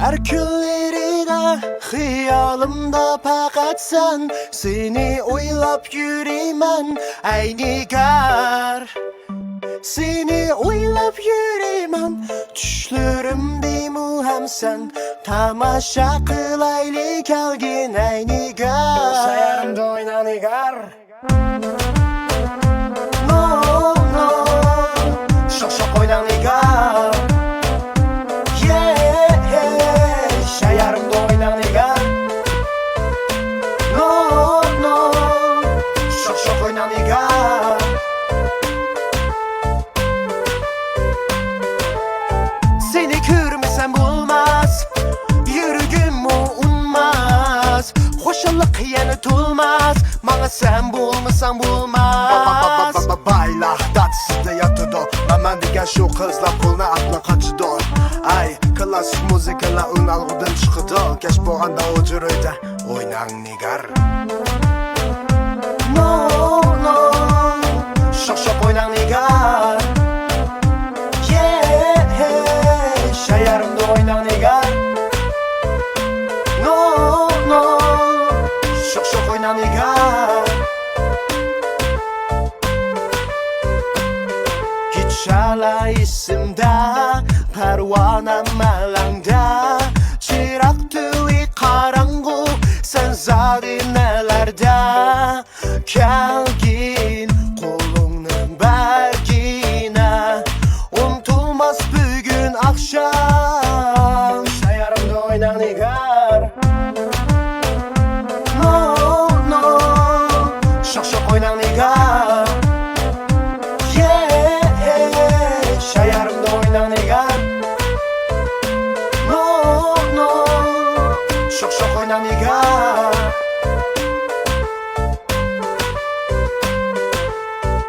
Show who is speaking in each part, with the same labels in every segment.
Speaker 1: Her günlerine xiyalımda fakat sen, seni oylap yürüymen ey nigar. Seni oylap yürüymen düşlerimde muhem sen, tamaşa kılaylı kelgin ey nigar.
Speaker 2: Sayarimda oyna nigar.
Speaker 1: No, no, şok şok oyna nigar. Şayarımda oyna nigar. No, no, şok şok oyna nigar. Seni görmesem bulmaz, yürügüm o unmaz. Hoşallık yanıt olmaz, bana sen bulmasan bulmaz.
Speaker 2: Bayla tatsızda yatıdı. Aman degan şu kızla pulni aqli qaçıdı. Ay klassik muzikalar unalg'udan chiqidi. Kech bo'lganda o'jirida o'ynang nigar.
Speaker 1: No, no, şok şok oyna nigar. Yeah, şayarımda oyna nigar. No, no, şok şok oyna nigar. Hiç hala isimde, pervane melengde. Çıraktı karanlık, sen zaten nelerde. Kelgin kolunun bergine, unutulmaz bugün akşam. Şayarımda oyna nigar. No, no, şok şok oyna nigar. Yeah, şayarımda oyna nigar. No, no, şok şok oyna nigar.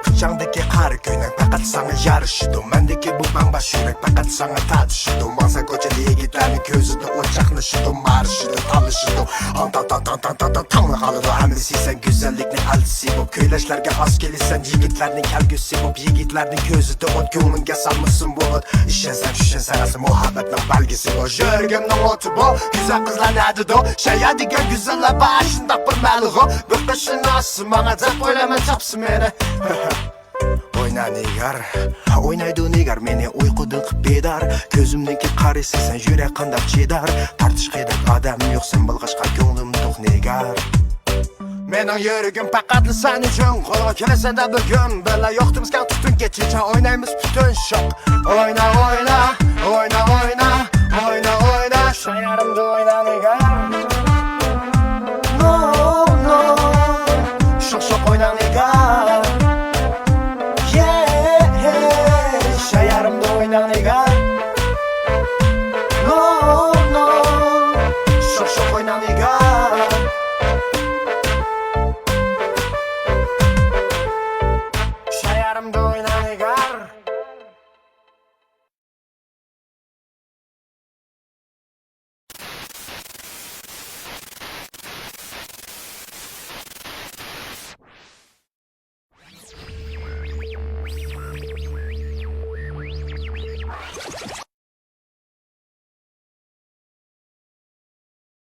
Speaker 2: Kuchangdagi qari ko'ynak faqat sana yarışıdı. Mendeki bu bambaş yürek faqat sana tatışıdı. Mansa ko'chada yigitlarning ko'zida o't chaqnashidu, marishidi, talishidi. Tangli qoladi hammasi sen güzellikning altisi bo'p. Kuylashlarga xos kelasan yigitlarning kelgusi bo'p. Yigitlarning ko'zida o't ko'nglimga salmasin bulut. Ishonsan sanasi muhabbatning belgisi bo'p. Yuragimning o'ti bo'p, güzel qizlar nadida. Shaya degan go'zallar boshida bir malig'i. Bir qishni ossi manga deb o'ylaman chopsin meni. Oyna nigar, oynaydi nigar meni uyqudan qilib bedor. Ko'zimdagi qaraysa sen yurak qandoq chedar. Tartish qiyin odam yo'q sen bilg'ashqa ko'nglim to'q nigar. Mening yuragim faqat sen uchun, qo'lga kelasan-da bugun. Bella yo'qtimizga tutun kechicha o'ynaymiz butun shoq. Oyna, oyna, oyna, oyna, oyna, oyna. Shayarimda oyna nigar.
Speaker 1: No, no, şok şok oyna nigar. Şayarımda oyna nigar. No, no, şok şok oyna nigar.
Speaker 2: Shayarimda oyna